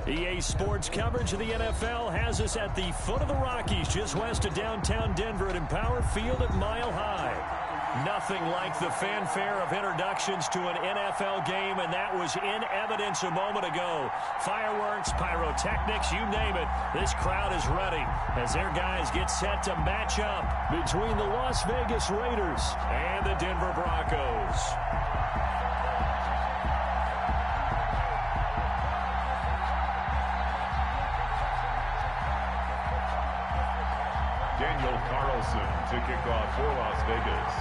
EA Sports coverage of the NFL has us at the foot of the Rockies, just west of downtown Denver at Empower Field at Mile High. Nothing like the fanfare of introductions to an NFL game, and that was in evidence a moment ago. Fireworks, pyrotechnics, you name it. This crowd is ready as their guys get set to match up between the Las Vegas Raiders and the Denver Broncos. Daniel Carlson to kick off for Las Vegas.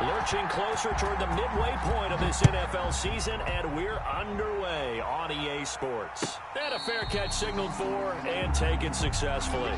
Lurching closer toward the midway point of this NFL season, and we're underway on EA Sports. And a fair catch signaled for and taken successfully.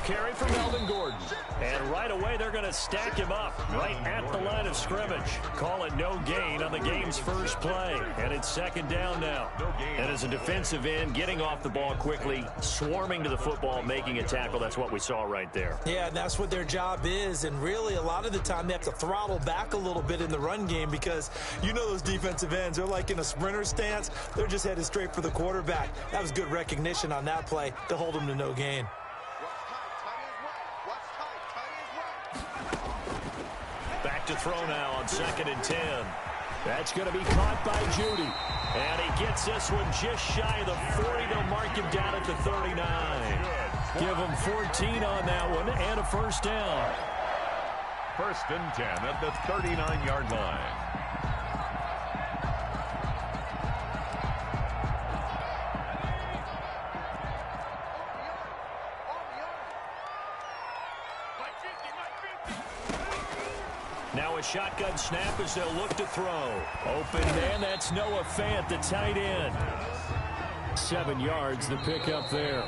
Carry for Melvin Gordon. And right away, they're going to stack him up right at the line of scrimmage. Call it no gain on the game's first play. And it's second down now. And as a defensive end, getting off the ball quickly, swarming to the football, making a tackle. That's what we saw right there. Yeah, and that's what their job is. And really, a lot of the time, they have to throttle back a little bit in the run game because you know those defensive ends, they're like in a sprinter stance. They're just headed straight for the quarterback. That was good recognition on that play to hold them to no gain. Back to throw now on 2nd and 10. That's going to be caught by Judy. And he gets this one just shy of the 40. They'll mark him down at the 39. Give him 14 on that one and a first down. 1st and 10 at the 39-yard line. Now a shotgun snap as they'll look to throw. Open man, that's Noah Fant, the tight end. 7 yards, the pickup there.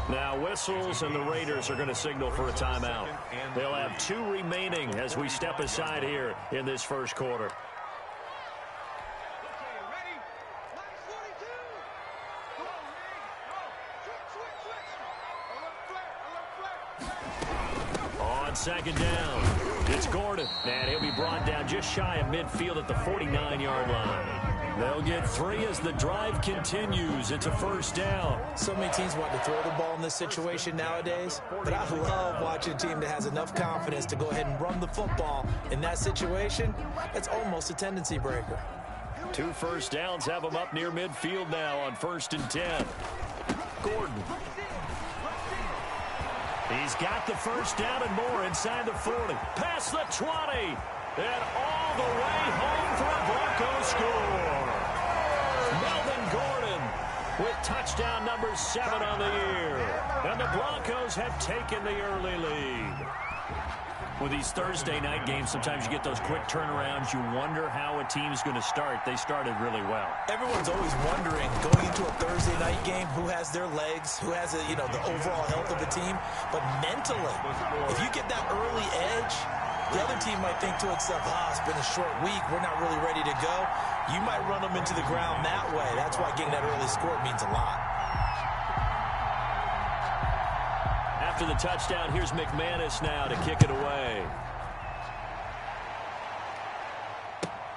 Now whistles, and the Raiders are going to signal for a timeout. They'll have 2 remaining as we step aside here in this first quarter. On 2nd down, it's Gordon, and he'll be brought down just shy of midfield at the 49-yard line. They'll get 3 as the drive continues. It's a first down. So many teams want to throw the ball in this situation nowadays, but I love watching a team that has enough confidence to go ahead and run the football. In that situation, that's almost a tendency breaker. 2 first downs have them up near midfield now on 1st and 10. Gordon. He's got the first down and more inside the 40. Past the 20. And all the way home for a Broncos score. Melvin Gordon with touchdown number 7 on the year. And the Broncos have taken the early lead. With these Thursday night games, sometimes you get those quick turnarounds. You wonder how a team's going to start. They started really well. Everyone's always wondering, going into a Thursday night game, who has their legs, who has the overall health of a team. But mentally, if you get that early edge, the other team might think to itself, it's been a short week. We're not really ready to go. You might run them into the ground that way. That's why getting that early score means a lot. After the touchdown, here's McManus now to kick it away.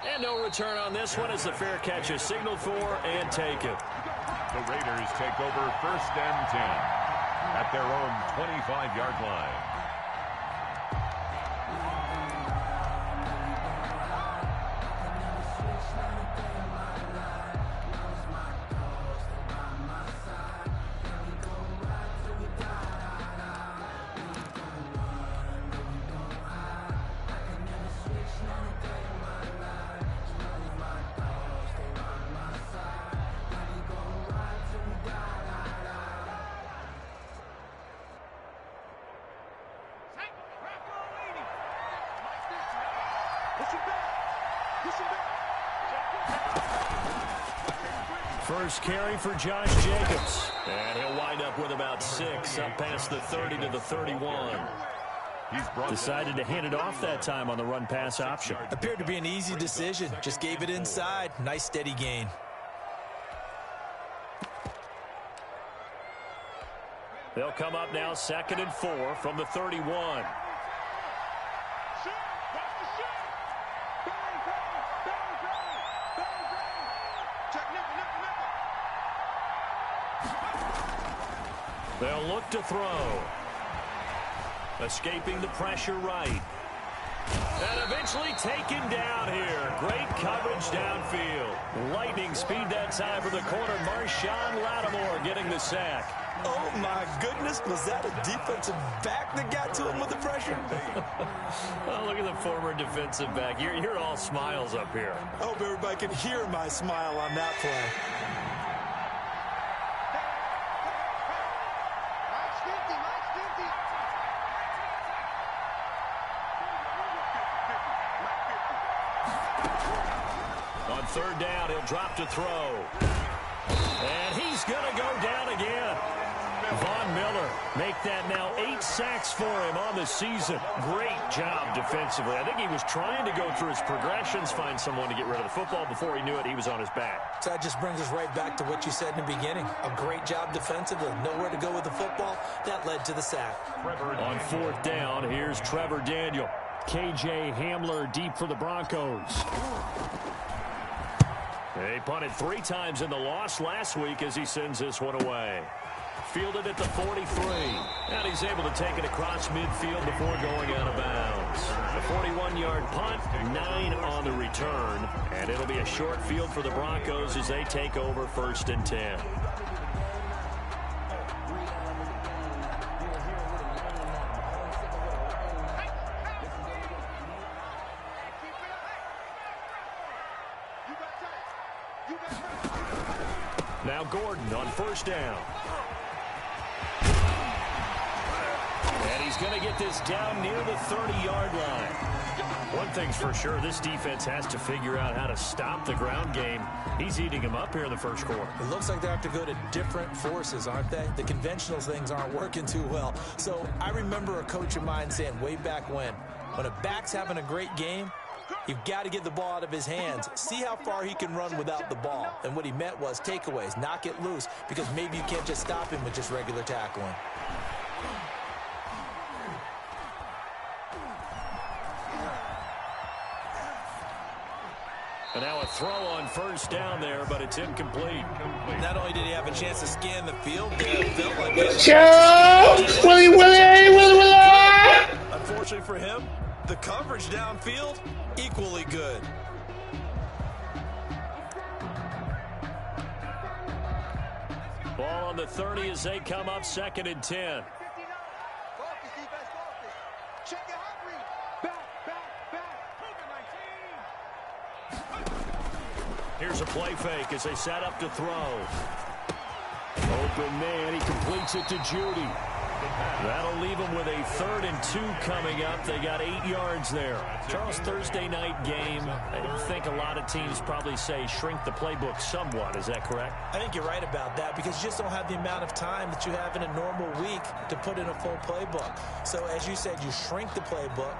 And no return on this one as the fair catch is signaled for and taken. The Raiders take over 1st and 10 at their own 25-yard line. First carry for Josh Jacobs. And he'll wind up with about 6, up past the 30 to the 31. Decided to hand it off that time on the run-pass option. Appeared to be an easy decision. Just gave it inside. Nice steady gain. They'll come up now 2nd and 4 from the 31. They'll look to throw. Escaping the pressure right. And eventually taken down here. Great coverage downfield. Lightning speed that time for the corner. Marshawn Lattimore getting the sack. Oh, my goodness. Was that a defensive back that got to him with the pressure? Oh, look at the former defensive back. You're all smiles up here. I hope everybody can hear my smile on that play. On 3rd down, he'll drop to throw. And he's going to go down again. Von Miller make that now 8 sacks for him on the season. Great job defensively. I think he was trying to go through his progressions, find someone to get rid of the football. Before he knew it, he was on his back. So that just brings us right back to what you said in the beginning. A great job defensively. Nowhere to go with the football. That led to the sack. On 4th down, here's Trevor Daniel. KJ Hamler deep for the Broncos. They punted 3 times in the loss last week as he sends this one away. Fielded at the 43. And he's able to take it across midfield before going out of bounds. A 41-yard punt, 9 on the return. And it'll be a short field for the Broncos as they take over 1st and 10. Now Gordon on 1st down. And he's going to get this down near the 30-yard line. One thing's for sure, this defense has to figure out how to stop the ground game. He's eating him up here in the 1st quarter. It looks like they have to go to different forces, aren't they? The conventional things aren't working too well. So I remember a coach of mine saying way back when a back's having a great game, you've got to get the ball out of his hands. See how far he can run without the ball. And what he meant was takeaways, knock it loose, because maybe you can't just stop him with just regular tackling. And now a throw on 1st down there, but it's incomplete. Not only did he have a chance to scan the field, it felt like Willie. Unfortunately for him, the coverage downfield, equally good. Ball on the 30 as they come up 2nd and 10. Here's a play fake as they set up to throw. Open man, he completes it to Judy. That'll leave them with a 3rd and 2 coming up. They got 8 yards there. Charles, Thursday night game, I think a lot of teams probably say shrink the playbook somewhat. Is that correct? I think you're right about that because you just don't have the amount of time that you have in a normal week to put in a full playbook. So as you said, you shrink the playbook.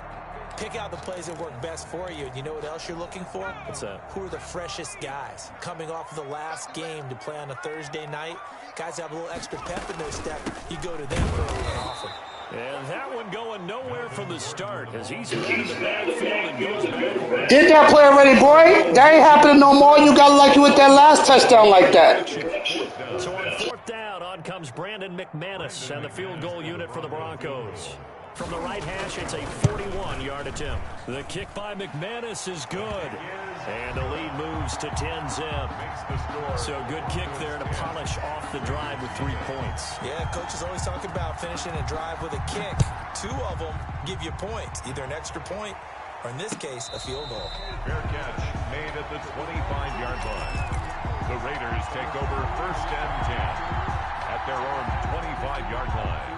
Pick out the plays that work best for you. And you know what else you're looking for? What's that? Who are the freshest guys? Coming off of the last game to play on a Thursday night. Guys have a little extra pep in their step. You go to them early and often. And that one going nowhere from the start as he's met in the backfield and goes back. Did that play already, boy? That ain't happening no more. You got lucky with that last touchdown like that. So on 4th down, on comes Brandon McManus and the field goal unit for the Broncos. From the right hash, it's a 41-yard attempt. The kick by McManus is good. And the lead moves to 10-zip. So good kick there to polish off the drive with 3 points. Yeah, coaches always talk about finishing a drive with a kick. 2 of them give you points, either an extra point or, in this case, a field goal. Fair catch made at the 25-yard line. The Raiders take over 1st and 10 at their own 25-yard line.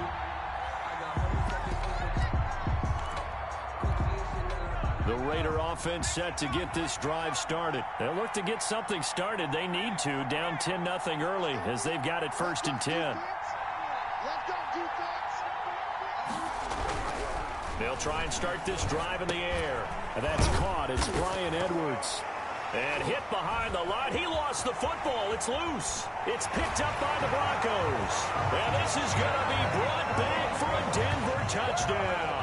The Raider offense set to get this drive started. They'll look to get something started. They need to, down 10-0 early as they've got it 1st and 10. They'll try and start this drive in the air. And that's caught. It's Bryan Edwards. And hit behind the line. He lost the football. It's loose. It's picked up by the Broncos. And this is going to be brought back for a Denver touchdown.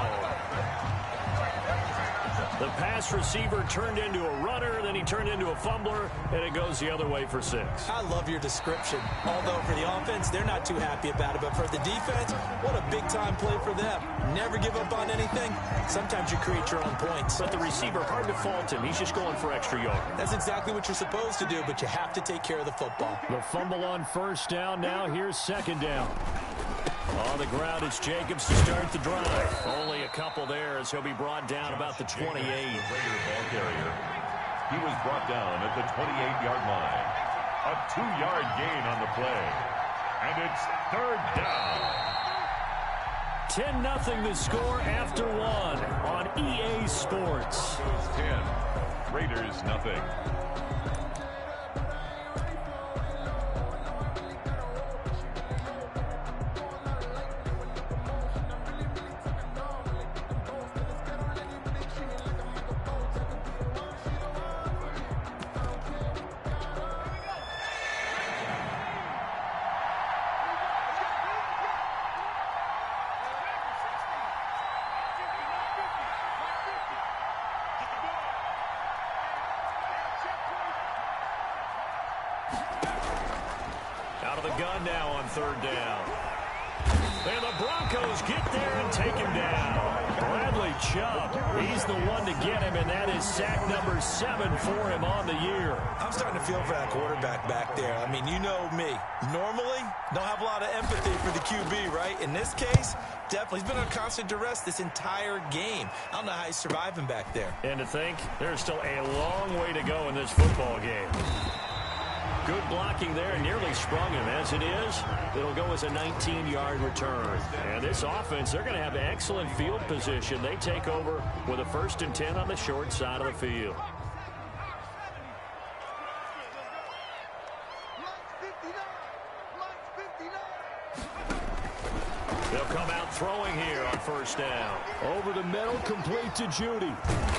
The pass receiver turned into a runner, then he turned into a fumbler, and it goes the other way for 6. I love your description. Although for the offense, they're not too happy about it. But for the defense, what a big-time play for them. Never give up on anything. Sometimes you create your own points. But the receiver, hard to fault him. He's just going for extra yard. That's exactly what you're supposed to do, but you have to take care of the football. The fumble on 1st down. Now here's 2nd down. On the ground, it's Jacobs to start the drive. Only a couple there as he'll be brought down about the 28. Raider ball carrier. He was brought down at the 28-yard line. A 2-yard gain on the play. And it's 3rd down. 10-0 the score after 1 on EA Sports. 10. Raiders nothing. Out of the gun now on 3rd down. And the Broncos get there and take him down. Bradley Chubb, he's the one to get him, and that is sack number 7 for him on the year. I'm starting to feel for that quarterback back there. I mean, you know me. Normally, don't have a lot of empathy for the QB, right? In this case, definitely. He's been on constant duress this entire game. I don't know how he's surviving back there. And to think, there's still a long way to go in this football game. Good blocking there, nearly sprung him. As it is, it'll go as a 19-yard return. And this offense, they're going to have excellent field position. They take over with a 1st and 10 on the short side of the field. They'll come out throwing here on 1st down. Over the middle, complete to Judy.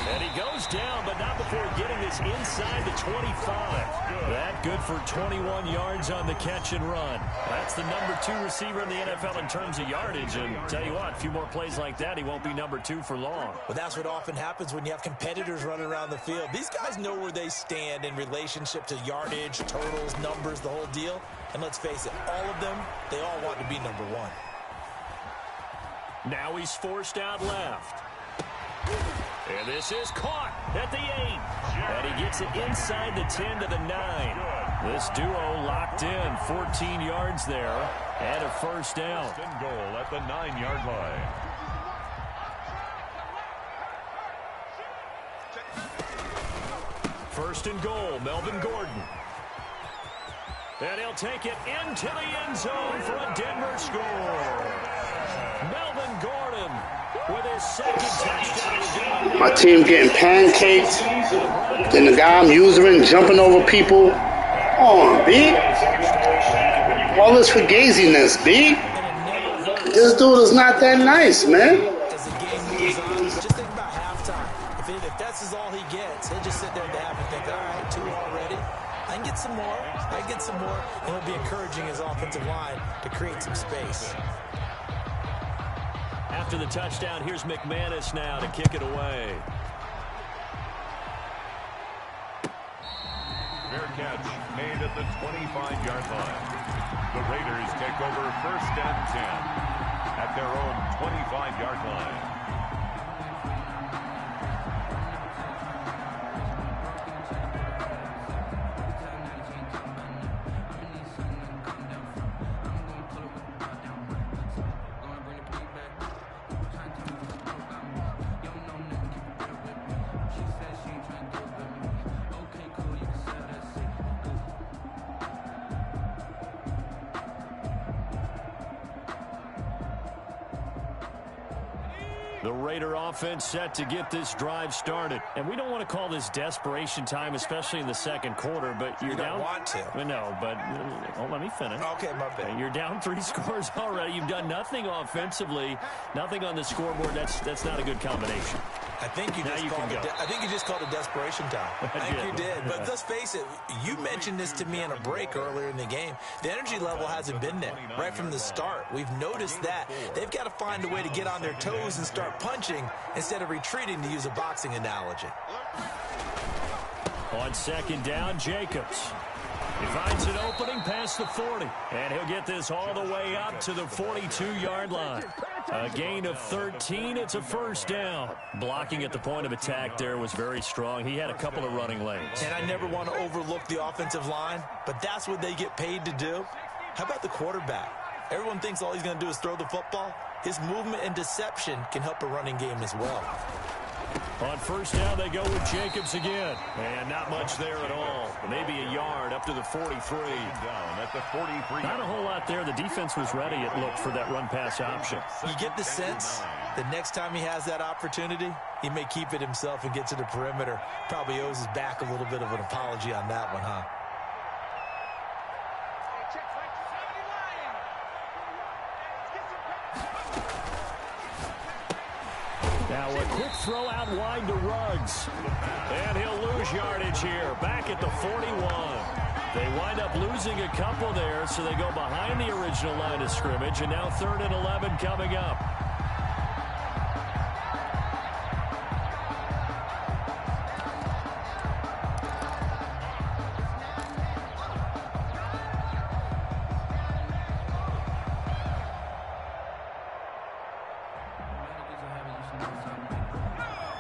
And he goes down, but not before getting this inside the 25. That good for 21 yards on the catch and run. That's the number 2 receiver in the NFL in terms of yardage. And tell you what, a few more plays like that, he won't be number 2 for long. Well, that's what often happens when you have competitors running around the field. These guys know where they stand in relationship to yardage, totals, numbers, the whole deal. And let's face it, all of them, they all want to be number 1. Now he's forced out left. And this is caught at the 8. And he gets it inside the 10 to the 9. This duo locked in, 14 yards there, and a 1st down. First and goal at the 9-yard line. First and goal, Melvin Gordon. And he'll take it into the end zone for a Denver score. Melvin Gordon with his 2nd touchdown of the game. My team getting pancaked. Then the guy I'm using jumping over people. On, B. All this fugaziness, B. This dude is not that nice, man. As the game moves on, just think about halftime. If that's all he gets, he'll just sit there at the half and think, all right, 2 already. I can get some more. I can get some more. And he'll be encouraging his offensive line to create some space. After the touchdown, here's McManus now to kick it away. Fair catch made at the 25-yard line. The Raiders take over 1st and 10 at their own 25-yard line. The Raider offense set to get this drive started. And we don't want to call this desperation time, especially in the second quarter, but you're down. You don't want to. Well, no, but let me finish. Okay, my bad. You're down 3 scores already. You've done nothing offensively, nothing on the scoreboard. That's not a good combination. I think you just called it desperation time. I think you did. But let's face it, you mentioned this to me in a break earlier in the game. The energy level hasn't been there right from the start. We've noticed that. They've got to find a way to get on their toes and start punching instead of retreating, to use a boxing analogy. On second down, Jacobs. He finds an opening past the 40, and he'll get this all the way up to the 42-yard line. A gain of 13. It's a first down. Blocking at the point of attack there was very strong. He had a couple of running lanes. And I never want to overlook the offensive line, but that's what they get paid to do. How about the quarterback? Everyone thinks all he's going to do is throw the football. His movement and deception can help a running game as well. On first down, they go with Jacobs again. And not much there at all. Maybe a yard up to the 43. Down at the 43. Not a whole lot there. The defense was ready, it looked, for that run-pass option. You get the sense the next time he has that opportunity, he may keep it himself and get to the perimeter. Probably owes his back a little bit of an apology on that one, huh? Now a quick throw out wide to Ruggs. And he'll lose yardage here. Back at the 41. They wind up losing a couple there, so they go behind the original line of scrimmage. And now 3rd and 11 coming up.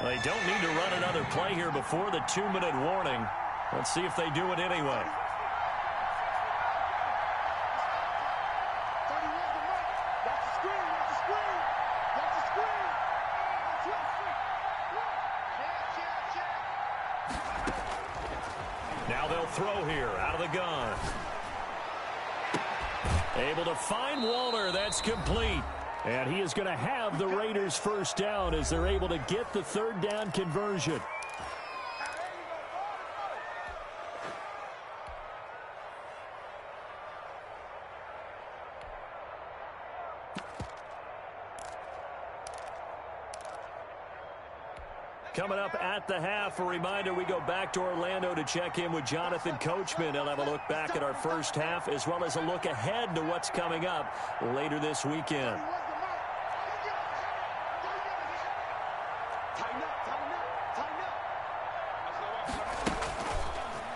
They don't need to run another play here before the 2-minute warning. Let's see if they do it anyway. Now they'll throw here out of the gun. Able to find Waller. That's complete. And he is going to have the Raiders first down as they're able to get the 3rd down conversion. Coming up at the half, a reminder, we go back to Orlando to check in with Jonathan Coachman. He'll have a look back at our first half as well as a look ahead to what's coming up later this weekend.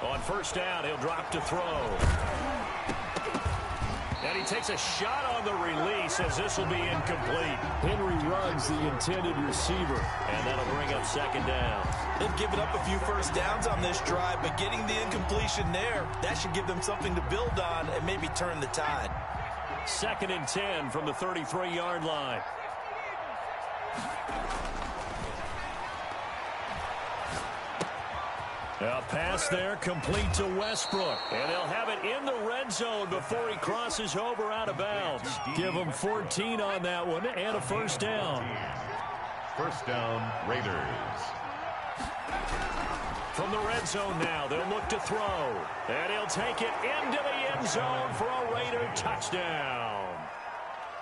On first down, he'll drop to throw. And he takes a shot on the release as this will be incomplete. Henry Ruggs, the intended receiver. And that'll bring up 2nd down. They've given up a few first downs on this drive, but getting the incompletion there, that should give them something to build on and maybe turn the tide. 2nd and 10 from the 33-yard line. A pass there complete to Westbrook. And they'll have it in the red zone before he crosses over out of bounds. Give him 14 on that one and a first down. First down, Raiders. From the red zone now, they'll look to throw. And he'll take it into the end zone for a Raider touchdown.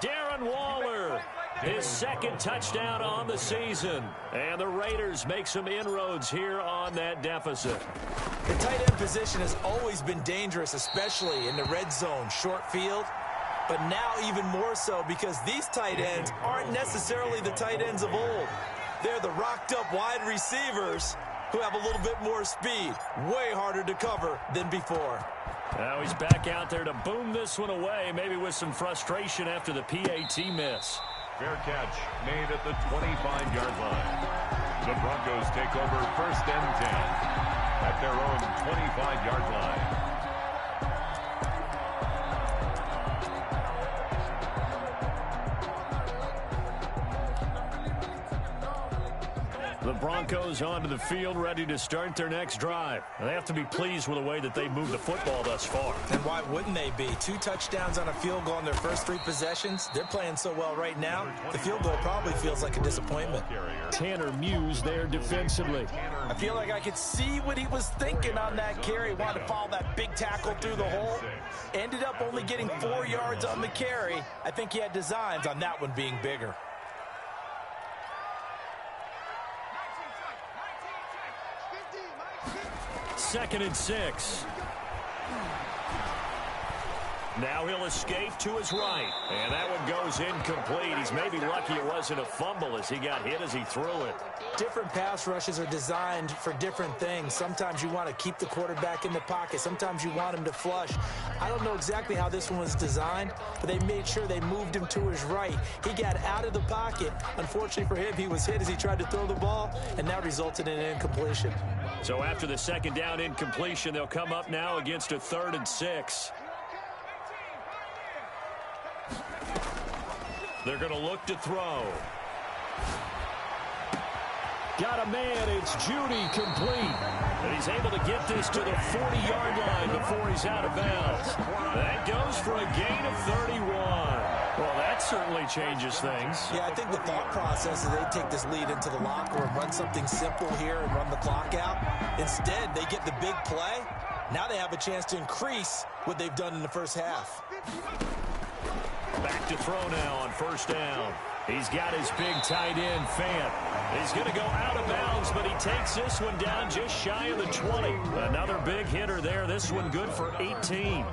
Darren Waller, his 2nd touchdown on the season. And the Raiders make some inroads here on that deficit. The tight end position has always been dangerous, especially in the red zone, short field. But now even more so because these tight ends aren't necessarily the tight ends of old. They're the rocked-up wide receivers who have a little bit more speed. Way harder to cover than before. Now he's back out there to boom this one away, maybe with some frustration after the PAT miss. Fair catch made at the 25-yard line. The Broncos take over 1st and 10 at their own 25-yard line. The Broncos onto the field, ready to start their next drive. They have to be pleased with the way that they've moved the football thus far. And why wouldn't they be? 2 touchdowns on a field goal in their first 3 possessions. They're playing so well right now, the field goal probably feels like a disappointment. Tanner Muse there defensively. I feel like I could see what he was thinking on that carry. Wanted to follow that big tackle through the hole. Ended up only getting 4 yards on the carry. I think he had designs on that one being bigger. Second and 6. Now he'll escape to his right. And that one goes incomplete. He's maybe lucky it wasn't a fumble as he got hit as he threw it. Different pass rushes are designed for different things. Sometimes you want to keep the quarterback in the pocket. Sometimes you want him to flush. I don't know exactly how this one was designed, but they made sure they moved him to his right. He got out of the pocket. Unfortunately for him, he was hit as he tried to throw the ball, and that resulted in an incompletion. So after the second down incompletion, they'll come up now against a 3rd and 6. They're going to look to throw. Got a man. It's Judy complete. And he's able to get this to the 40-yard line before he's out of bounds. That goes for a gain of 31. Well, that certainly changes things. Yeah, I think the thought process is they take this lead into the locker room, run something simple here and run the clock out. Instead, they get the big play. Now they have a chance to increase what they've done in the first half. Back to throw now on first down. He's got his big tight end, Fant. He's going to go out of bounds, but he takes this one down just shy of the 20. Another big hitter there. This one good for 18.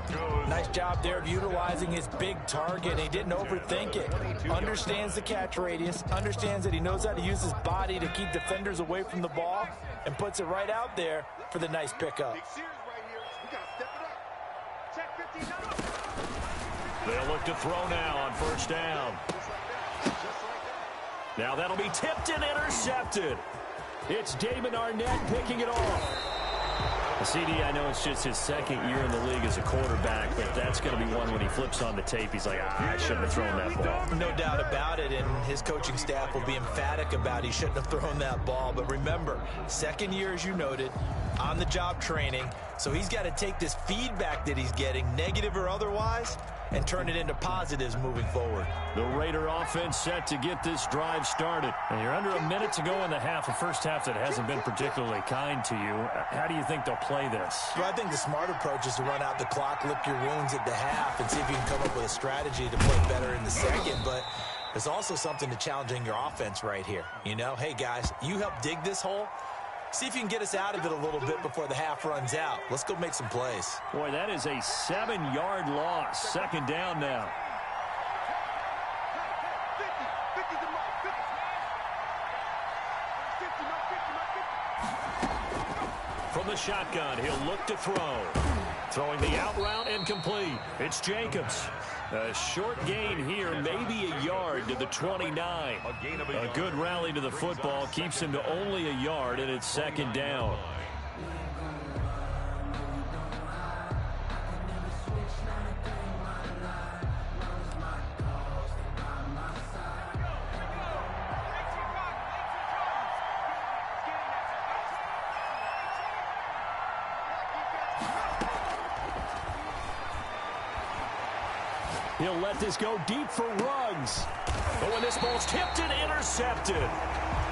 Nice job there of utilizing his big target. He didn't overthink it. Understands the catch radius. Understands that he knows how to use his body to keep defenders away from the ball. And puts it right out there for the nice pickup. They'll look to throw now on first down. Now that'll be tipped and intercepted. It's Damon Arnett picking it off. CD, I know it's just his second year in the league as a quarterback, but that's going to be one when he flips on the tape. He's like, I shouldn't have thrown that ball. No doubt about it, and his coaching staff will be emphatic about he shouldn't have thrown that ball. But remember, second year, as you noted, on-the-job training, so he's got to take this feedback that he's getting, negative or otherwise, and turn it into positives moving forward. The Raider offense set to get this drive started. And you're under a minute to go in the half, a first half that hasn't been particularly kind to you. How do you think they'll play this? Well, I think the smart approach is to run out the clock, lick your wounds at the half, and see if you can come up with a strategy to play better in the second. But there's also something to challenging your offense right here. You know, hey, guys, you help dig this hole. See if you can get us out of it a little bit before the half runs out. Let's go make some plays. Boy, that is a 7-yard loss. Second down now. From the shotgun, he'll look to throw. Throwing the out route and complete. It's Jacobs. A short gain here, maybe a yard to the 29. A good rally to the football keeps him to only a yard, and it's second down. He'll let this go deep for Ruggs. But when this ball's tipped and intercepted.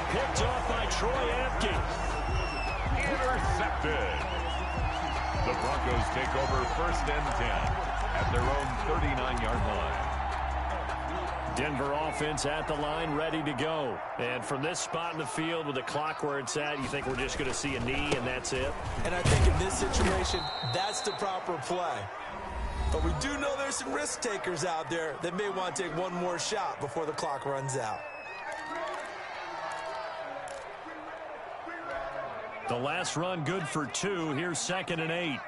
Picked off by Troy Apke. Intercepted. The Broncos take over first and 10 at their own 39-yard line. Denver offense at the line, ready to go. And from this spot in the field with the clock where it's at, you think we're just going to see a knee and that's it? And I think in this situation, that's the proper play. But we do know there's some risk takers out there that may want to take one more shot before the clock runs out. The last run good for 2. Here's 2nd and 8.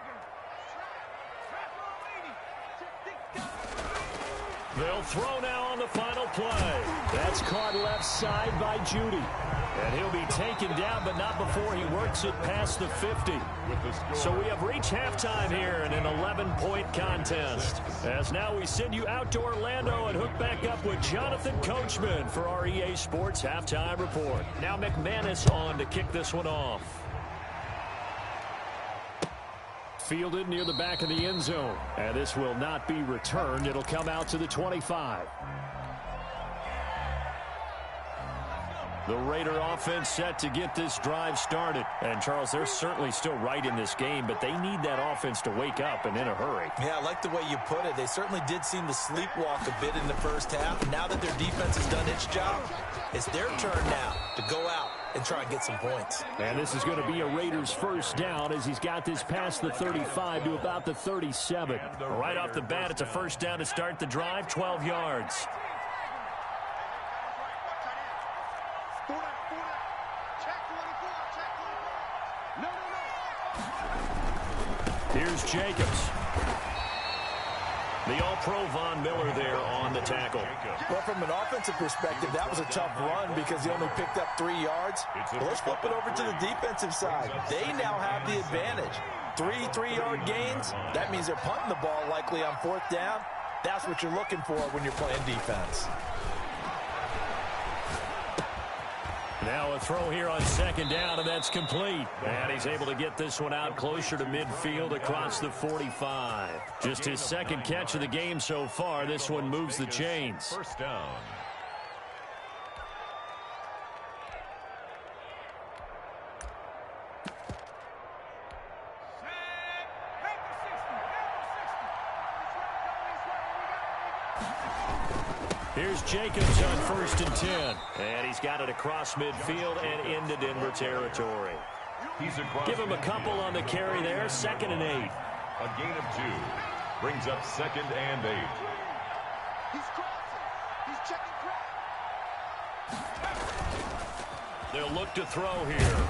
They'll throw now on the final play. That's caught left side by Judy. And he'll be taken down, but not before he works it past the 50. So we have reached halftime here in an 11-point contest. As now we send you out to Orlando and hook back up with Jonathan Coachman for our EA Sports Halftime Report. Now McManus on to kick this one off. Fielded near the back of the end zone. And this will not be returned. It'll come out to the 25. The Raider offense set to get this drive started. And, Charles, they're certainly still right in this game, but they need that offense to wake up and in a hurry. Yeah, I like the way you put it. They certainly did seem to sleepwalk a bit in the first half. Now that their defense has done its job, it's their turn now to go out and try and get some points. And this is going to be a Raiders first down as he's got this past the 35 to about the 37. Right off the bat, it's a first down to start the drive, 12 yards. Here's Jacobs. The All-Pro Von Miller there on the tackle. Well, from an offensive perspective, that was a tough run because he only picked up 3 yards. But let's flip it over to the defensive side. They now have the advantage. 3 3-yard gains. That means they're punting the ball likely on 4th down. That's what you're looking for when you're playing defense. Now a throw here on 2nd down, and that's complete. And he's able to get this one out closer to midfield across the 45. Just his 2nd catch of the game so far. This one moves the chains. First down. Here's Jacobs on 1st and 10. And he's got it across midfield and into Denver territory. Give him a couple on the carry there. 2nd and 8. A gain of 2. Brings up 2nd and 8. He's crossing. He's checking crowd. They'll look to throw here.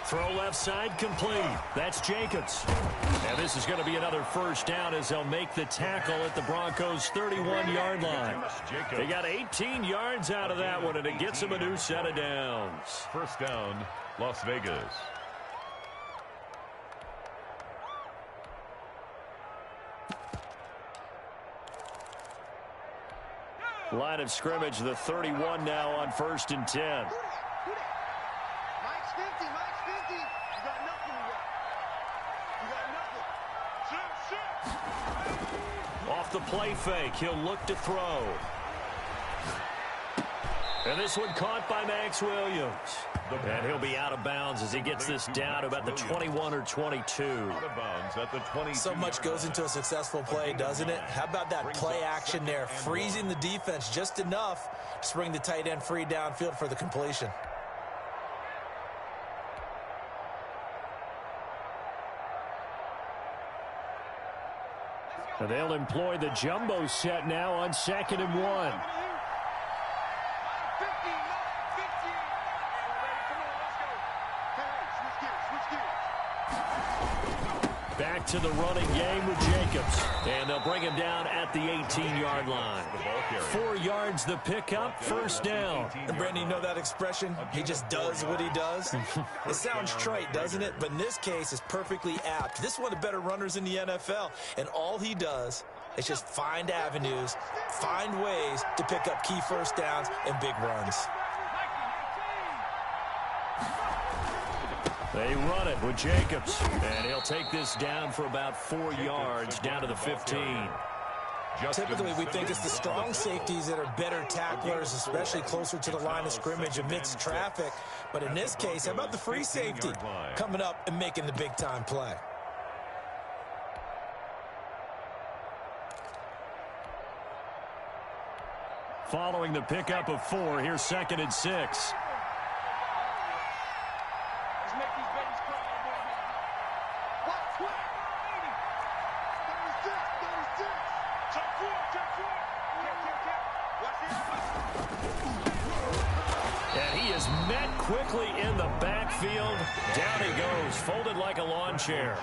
Throw left side complete. That's Jacobs. And this is going to be another first down as they'll make the tackle at the Broncos' 31-yard line. They got 18 yards out of that one, and it gets them a new set of downs. First down, Las Vegas. Line of scrimmage, the 31 now on 1st and 10. Off the play fake, he'll look to throw. And this one caught by Max Williams. And he'll be out of bounds as he gets this down to about the 21 or 22. Out of bounds at the 22. So much goes into a successful play, doesn't it? How about that play action there, freezing the defense just enough to bring the tight end free downfield for the completion. And they'll employ the jumbo set now on 2nd and 1. Back to the running game with Jacobs. And they'll bring him down at the 18-yard line. 4 yards the pickup, first down. And Brandon, you know that expression? He just does what he does. It sounds trite, doesn't it? But in this case, it's perfectly apt. This is one of the better runners in the NFL. And all he does is just find avenues, find ways to pick up key first downs and big runs. They run it with Jacobs. And he'll take this down for about 4 yards down to the 15. Typically, we think it's the strong safeties that are better tacklers, especially closer to the line of scrimmage amidst traffic. But in this case, how about the free safety coming up and making the big-time play? Following the pickup of 4, here's 2nd and 6. is met quickly in the backfield. Down he goes, folded like a lawn chair.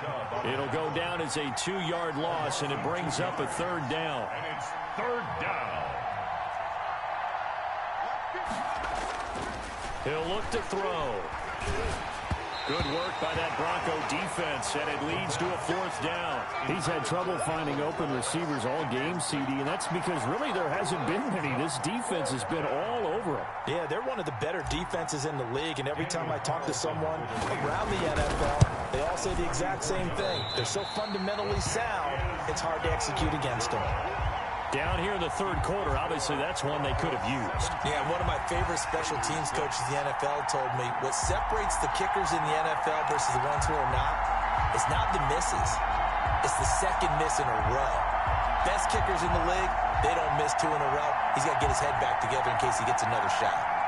It'll go down as a 2-yard loss, and it brings up a third down. And it's third down. He'll look to throw. Good work by that Bronco defense, and it leads to a fourth down. He's had trouble finding open receivers all game, CD, and that's because really there hasn't been many. This defense has been all over him. Yeah, they're one of the better defenses in the league, and every time I talk to someone around the NFL, they all say the exact same thing. They're so fundamentally sound, it's hard to execute against them. Down here in the third quarter, obviously that's one they could have used. Yeah, one of my favorite special teams coaches in the NFL told me what separates the kickers in the NFL versus the ones who are not is not the misses. It's the second miss in a row. Best kickers in the league, they don't miss 2 in a row. He's got to get his head back together in case he gets another shot.